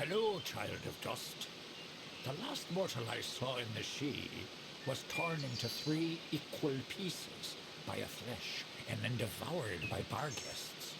Hello, child of dust. The last mortal I saw in the sea was torn into 3 equal pieces by a flesh and then devoured by bar guests.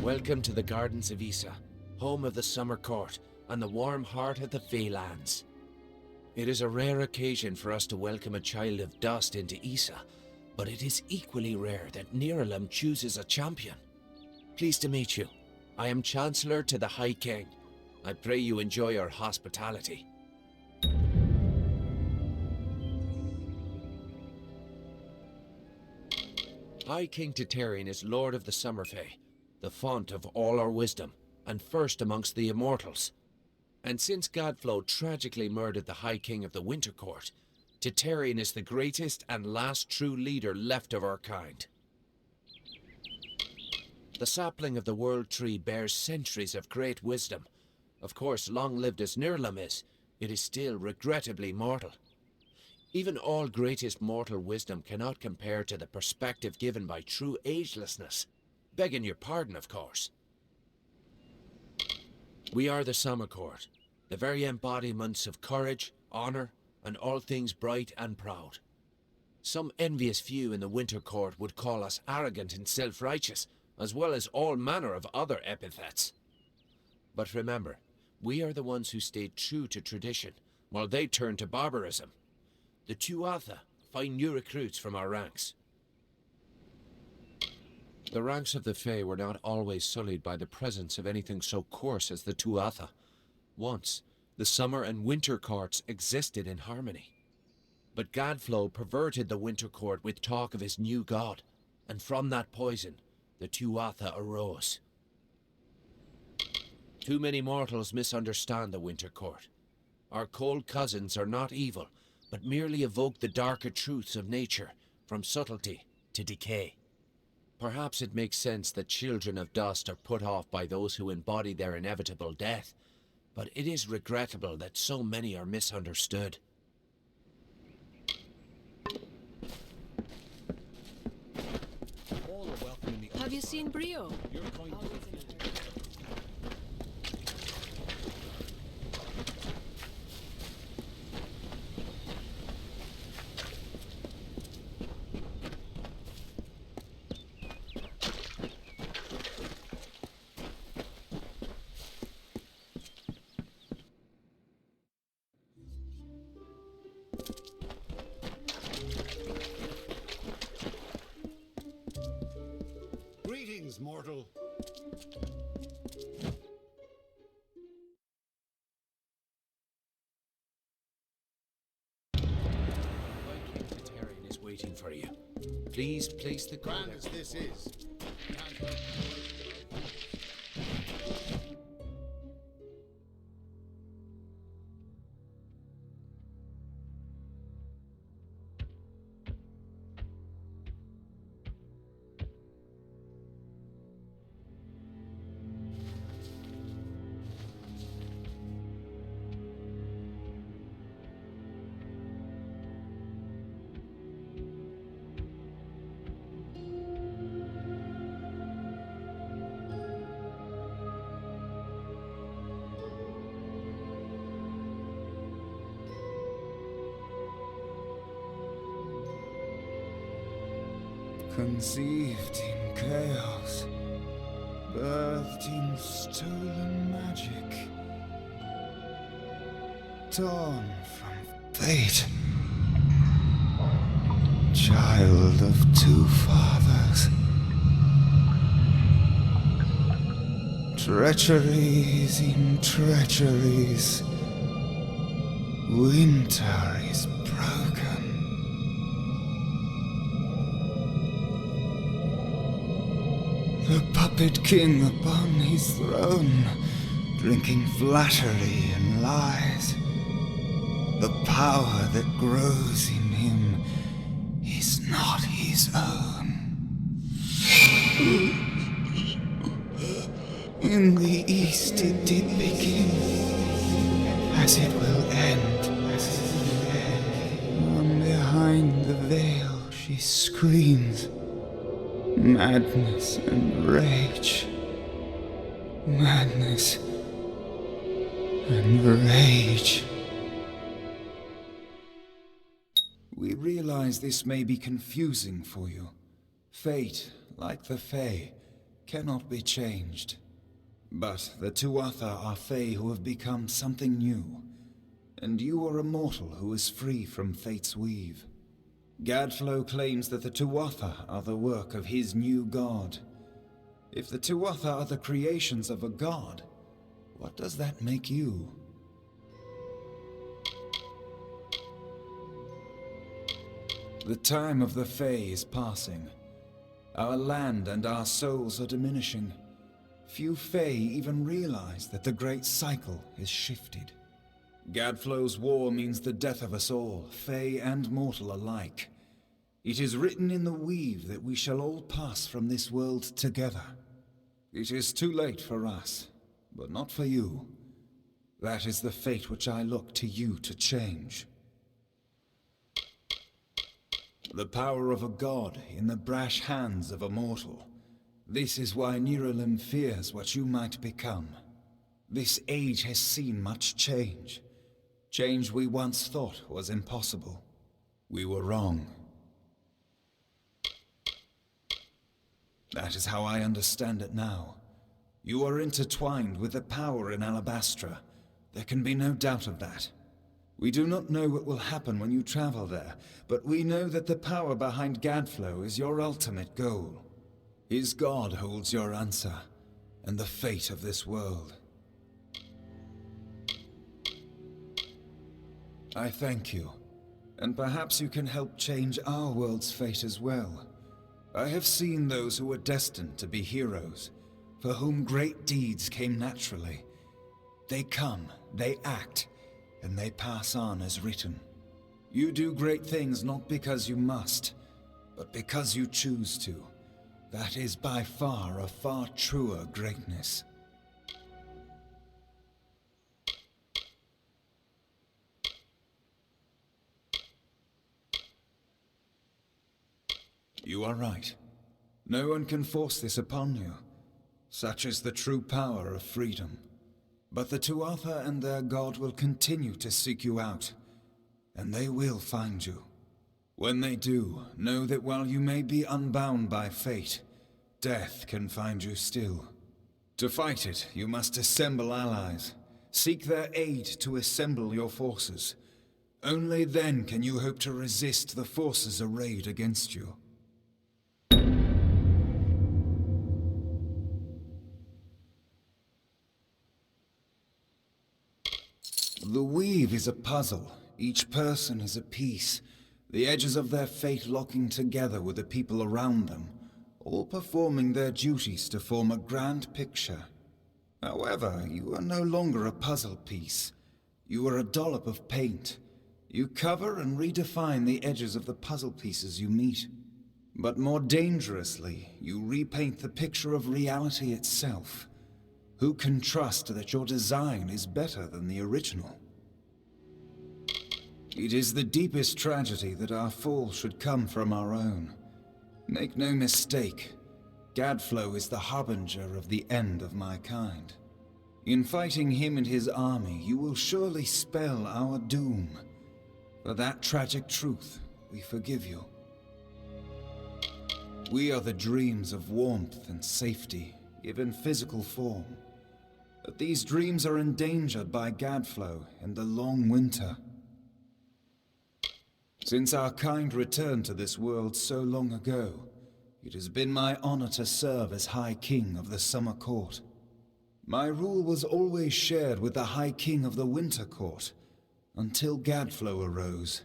Welcome to the Gardens of Issa, home of the Summer Court and the warm heart of the Feylands. It is a rare occasion for us to welcome a child of dust into Issa, but it is equally rare that Niralim chooses a champion. Pleased to meet you. I am Chancellor to the High King. I pray you enjoy our hospitality. High King Titarian is Lord of the Summerfey, the font of all our wisdom, and first amongst the immortals. And since Godflow tragically murdered the High King of the Winter Court, Titarian is the greatest and last true leader left of our kind. The sapling of the World Tree bears centuries of great wisdom. Of course, long-lived as Nirlam is, it is still regrettably mortal. Even all greatest mortal wisdom cannot compare to the perspective given by true agelessness. Begging your pardon, of course. We are the Summer Court, the very embodiments of courage, honor, and all things bright and proud. Some envious few in the Winter Court would call us arrogant and self-righteous, as well as all manner of other epithets. But remember, we are the ones who stayed true to tradition, while they turned to barbarism. The Tuatha find new recruits from our ranks. The ranks of the Fae were not always sullied by the presence of anything so coarse as the Tuatha. Once, the Summer and Winter Courts existed in harmony. But Godflow perverted the Winter Court with talk of his new god, and from that poison, the Tuatha arose. Too many mortals misunderstand the Winter Court. Our cold cousins are not evil, but merely evoke the darker truths of nature, from subtlety to decay. Perhaps it makes sense that children of dust are put off by those who embody their inevitable death, but it is regrettable that so many are misunderstood. All are welcome in the Have you seen Brio? You're going to Greetings, mortal. High King Titarian is waiting for you. Please place the Grand as this is, Conceived in chaos, birthed in stolen magic, torn from fate, child of two fathers. Treacheries in treacheries, winter is broken. The puppet king upon his throne, drinking flattery and lies. The power that grows in him is not his own. In the east it did begin, as it will end. From behind the veil she screams. Madness and rage. Madness and rage. We realize this may be confusing for you. Fate, like the Fae, cannot be changed. But the Tuatha are Fae who have become something new. And you are a mortal who is free from Fate's weave. Gadflow claims that the Tuatha are the work of his new god. If the Tuatha are the creations of a god, what does that make you? The time of the Fae is passing. Our land and our souls are diminishing. Few Fae even realize that the great cycle is shifted. Gadflow's war means the death of us all, Fae and mortal alike. It is written in the weave that we shall all pass from this world together. It is too late for us, but not for you. That is the fate which I look to you to change. The power of a god in the brash hands of a mortal. This is why Niralim fears what you might become. This age has seen much change. Change we once thought was impossible. We were wrong. That is how I understand it now. You are intertwined with the power in Alabastra. There can be no doubt of that. We do not know what will happen when you travel there, but we know that the power behind Gadflow is your ultimate goal. His god holds your answer, and the fate of this world. I thank you, and perhaps you can help change our world's fate as well. I have seen those who were destined to be heroes, for whom great deeds came naturally. They come, they act, and they pass on as written. You do great things not because you must, but because you choose to. That is by far a far truer greatness. You are right. No one can force this upon you. Such is the true power of freedom. But the Tuatha and their god will continue to seek you out, and they will find you. When they do, know that while you may be unbound by fate, death can find you still. To fight it, you must assemble allies. Seek their aid to assemble your forces. Only then can you hope to resist the forces arrayed against you. The weave is a puzzle. Each person is a piece, the edges of their fate locking together with the people around them, all performing their duties to form a grand picture. However, you are no longer a puzzle piece. You are a dollop of paint. You cover and redefine the edges of the puzzle pieces you meet. But more dangerously, you repaint the picture of reality itself. Who can trust that your design is better than the original? It is the deepest tragedy that our fall should come from our own. Make no mistake, Gadflow is the harbinger of the end of my kind. In fighting him and his army, you will surely spell our doom. For that tragic truth, we forgive you. We are the dreams of warmth and safety, given physical form. But these dreams are endangered by Gadflow and the long winter. Since our kind returned to this world so long ago, it has been my honor to serve as High King of the Summer Court. My rule was always shared with the High King of the Winter Court, until Gadflow arose.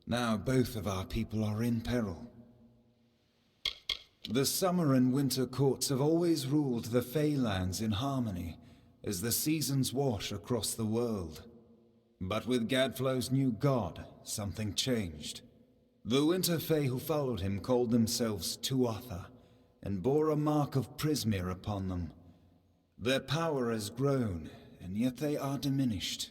Now both of our people are in peril. The Summer and Winter Courts have always ruled the Feylands in harmony, as the seasons wash across the world. But with Gadflow's new god, something changed. The Winter Fae who followed him called themselves Tuatha, and bore a mark of Prismere upon them. Their power has grown, and yet they are diminished.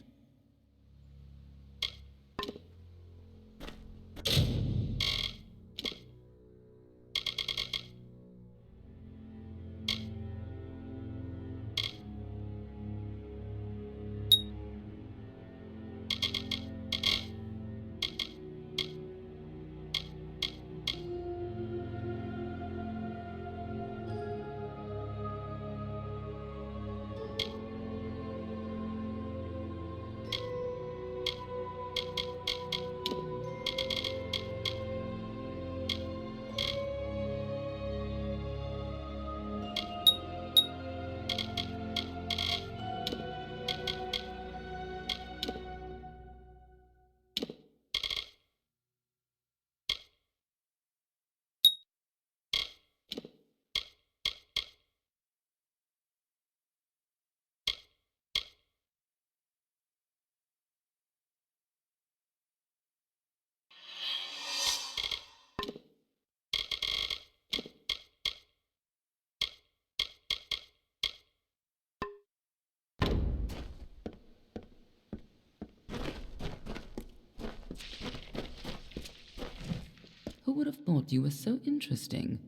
Who would have thought you were so interesting?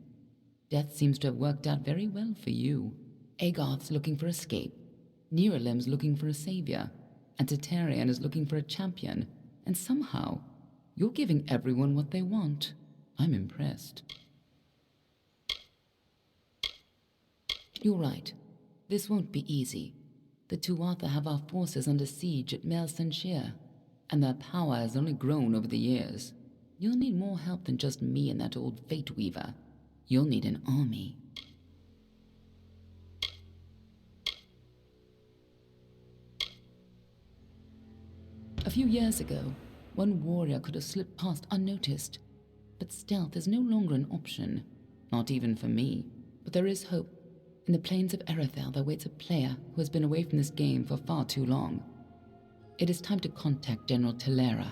Death seems to have worked out very well for you. Agarth's looking for escape, Neuralim's looking for a savior, and Tatarian is looking for a champion, and somehow, you're giving everyone what they want. I'm impressed. You're right. This won't be easy. The Tuatha have our forces under siege at Mel Senshir, and their power has only grown over the years. You'll need more help than just me and that old Fate Weaver. You'll need an army. A few years ago, one warrior could have slipped past unnoticed, but stealth is no longer an option. Not even for me. But there is hope. In the plains of Rathir there waits a player who has been away from this game for far too long. It is time to contact General Telera.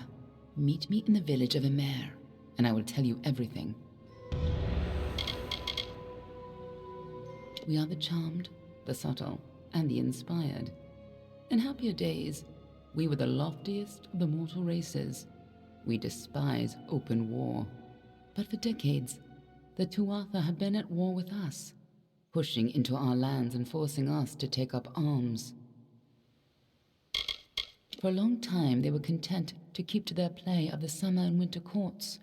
Meet me in the village of Emer, and I will tell you everything. We are the charmed, the subtle, and the inspired. In happier days, we were the loftiest of the mortal races. We despise open war. But for decades, the Tuatha have been at war with us, pushing into our lands and forcing us to take up arms. For a long time, they were content to keep to their play of the summer and winter courts.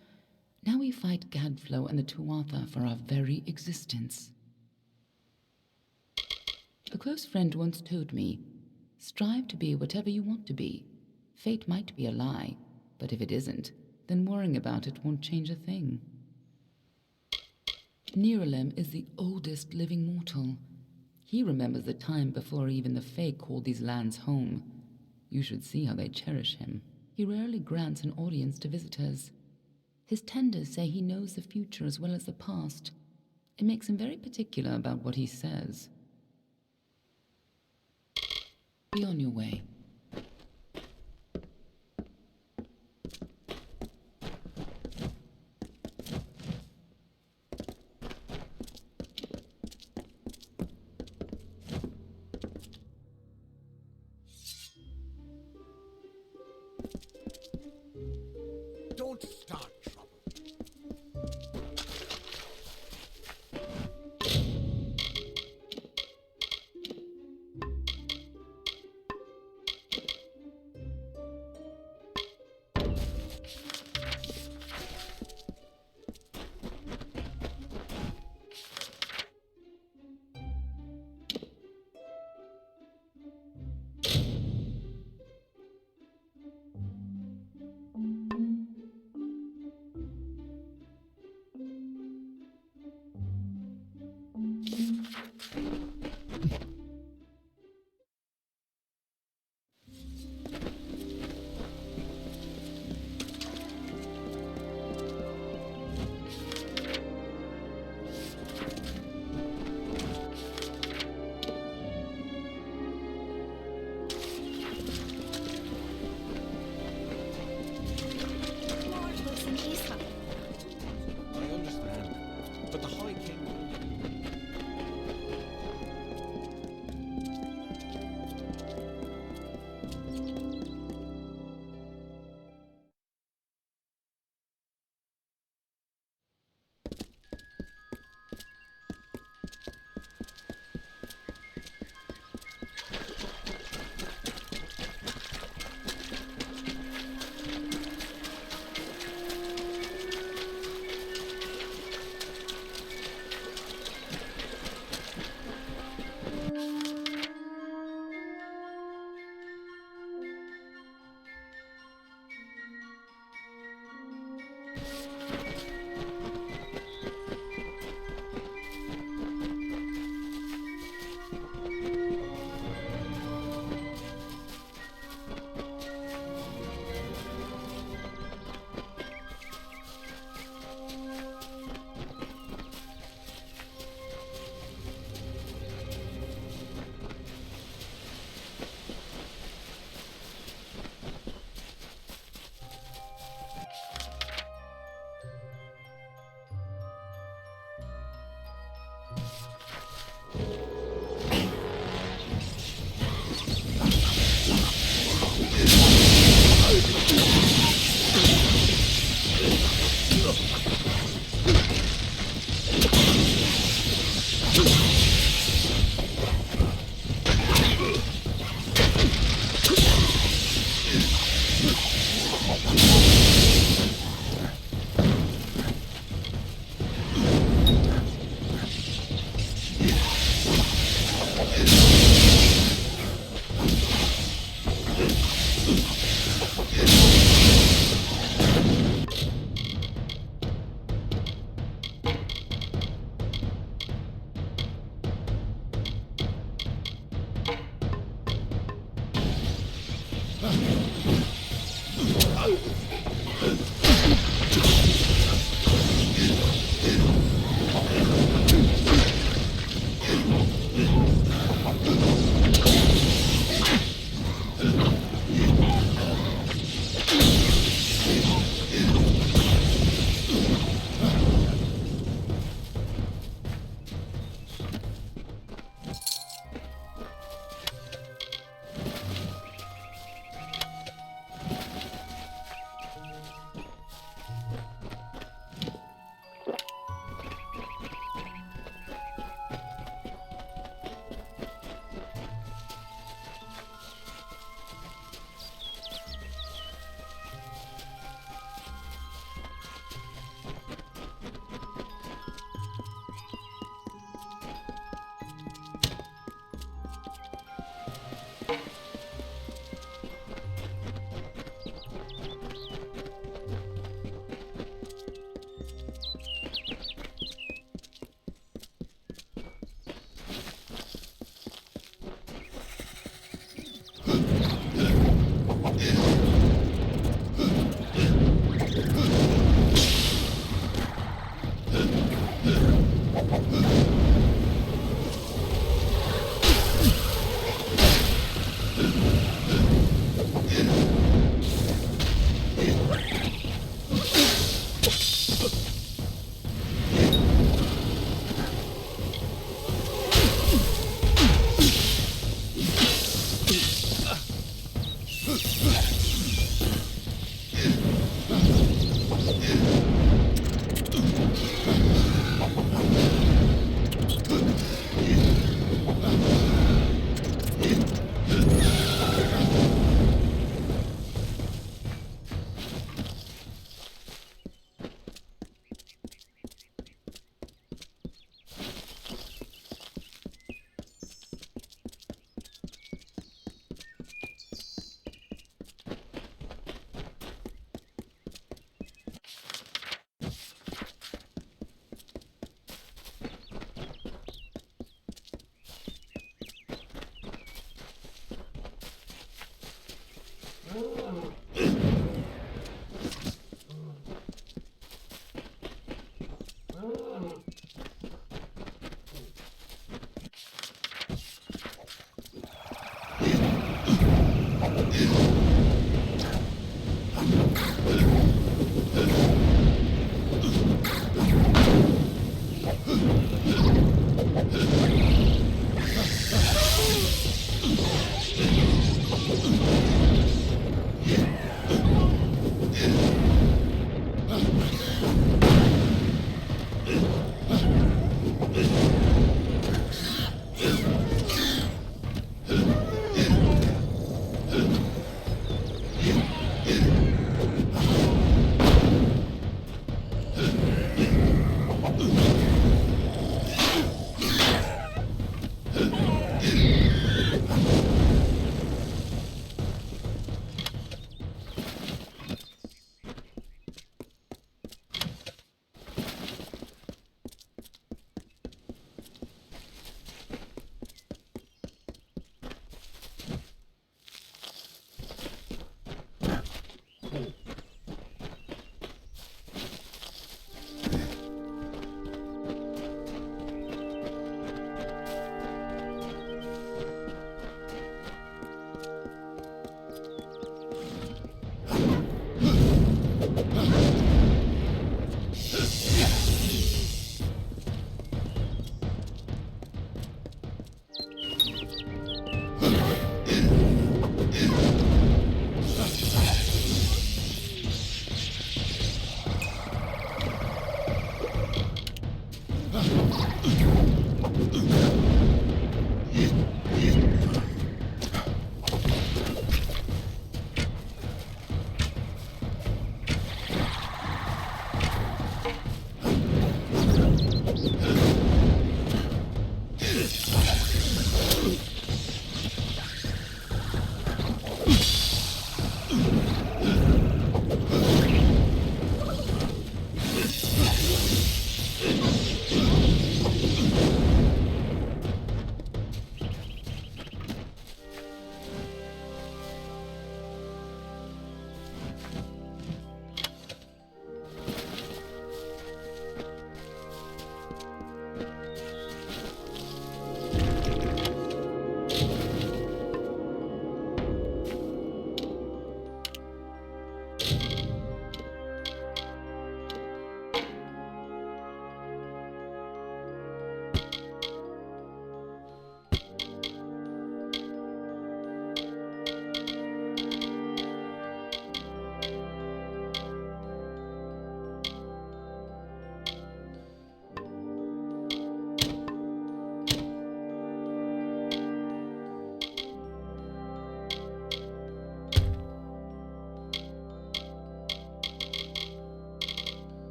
Now we fight Gadflow and the Tuatha for our very existence. A close friend once told me, strive to be whatever you want to be. Fate might be a lie, but if it isn't, then worrying about it won't change a thing. Neuralim is the oldest living mortal. He remembers the time before even the Fae called these lands home. You should see how they cherish him. He rarely grants an audience to visitors. His tenders say he knows the future as well as the past. It makes him very particular about what he says. Be on your way. Don't start trouble.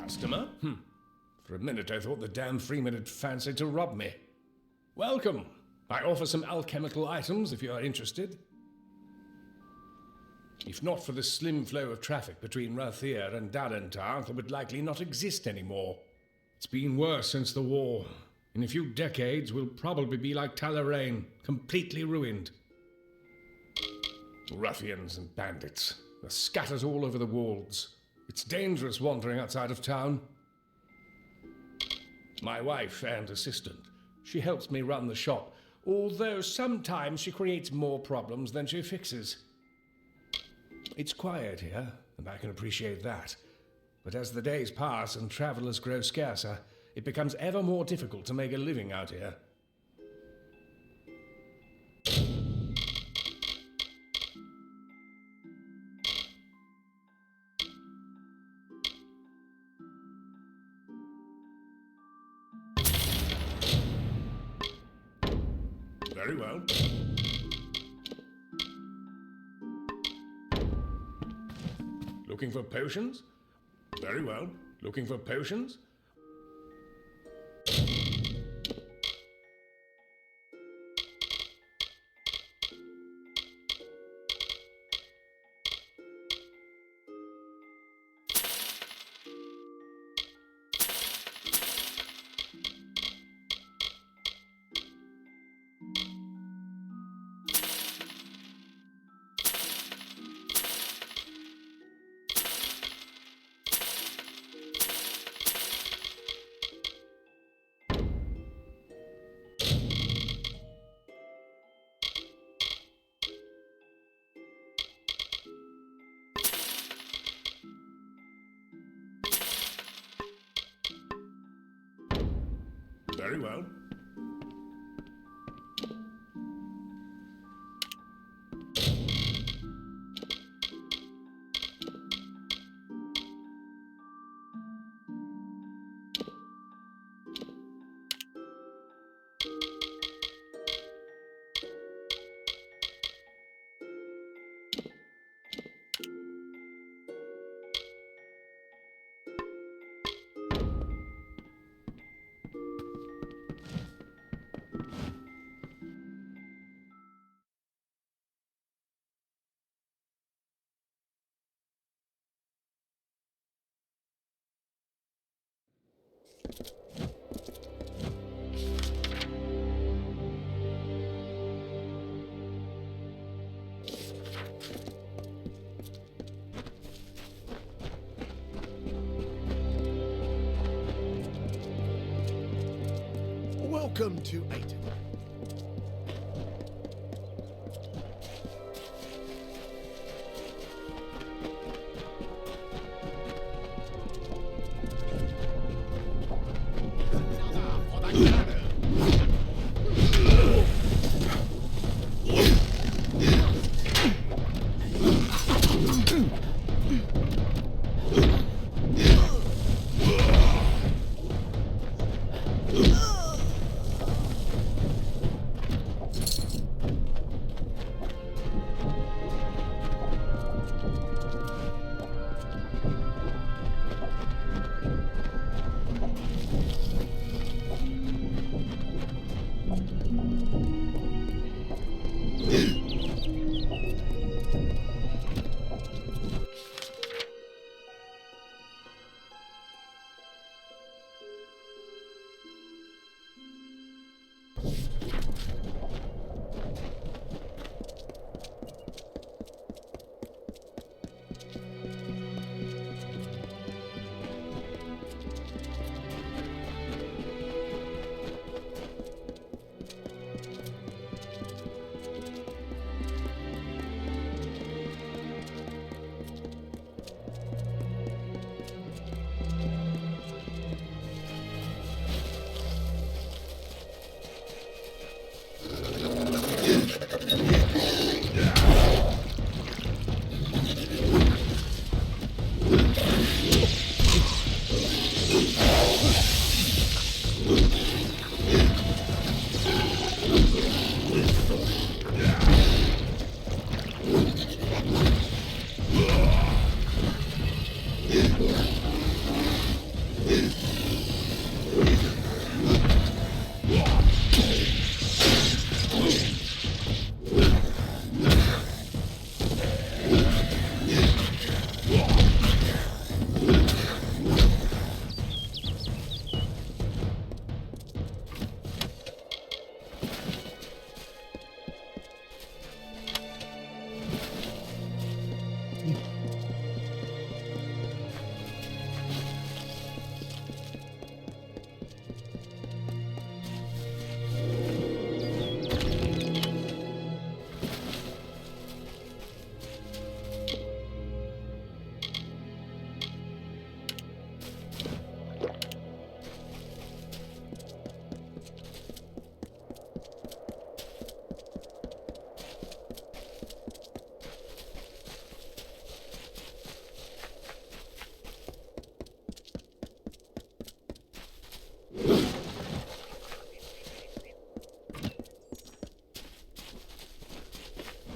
Customer? For a minute I thought the damn Freeman had fancied to rob me. Welcome. I offer some alchemical items if you are interested. If not for the slim flow of traffic between Rathir and Dalentarth, it would likely not exist anymore. It's been worse since the war. In a few decades, we'll probably be like Talarain, completely ruined. Ruffians and bandits. They're scattered all over the wolds. It's dangerous wandering outside of town. My wife and assistant, she helps me run the shop, although sometimes she creates more problems than she fixes. It's quiet here, and I can appreciate that. But as the days pass and travelers grow scarcer, it becomes ever more difficult to make a living out here. Very well. Looking for potions? Very well. Looking for potions? Very well. Welcome to Aiton.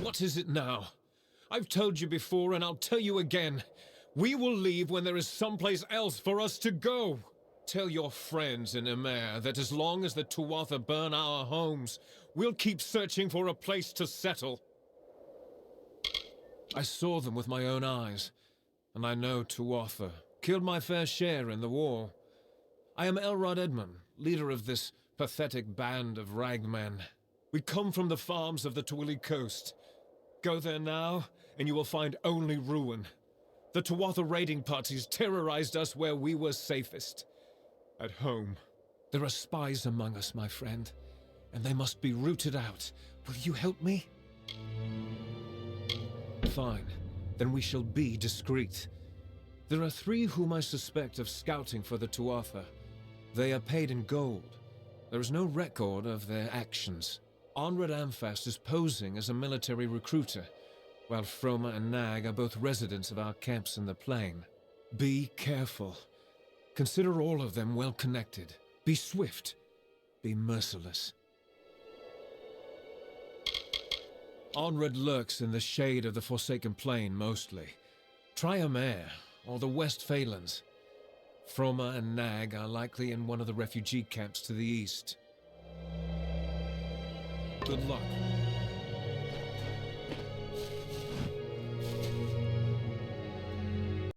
What is it now? I've told you before, and I'll tell you again. We will leave when there is someplace else for us to go. Tell your friends in Emer that as long as the Tuatha burn our homes, we'll keep searching for a place to settle. I saw them with my own eyes, and I know Tuatha. Killed my fair share in the war. I am Elrod Edmund, leader of this pathetic band of ragmen. We come from the farms of the Twilly coast. Go there now, and you will find only ruin. The Tuatha raiding parties terrorized us where we were safest. At home. There are spies among us, my friend, and they must be rooted out. Will you help me? Fine. Then we shall be discreet. There are 3 whom I suspect of scouting for the Tuatha. They are paid in gold. There is no record of their actions. Onred Amfast is posing as a military recruiter, while Froma and Nag are both residents of our camps in the plain. Be careful. Consider all of them well connected. Be swift. Be merciless. Onred lurks in the shade of the Forsaken Plain mostly. Try Emer, or the West Phalanx. Froma and Nag are likely in one of the refugee camps to the east. Good luck.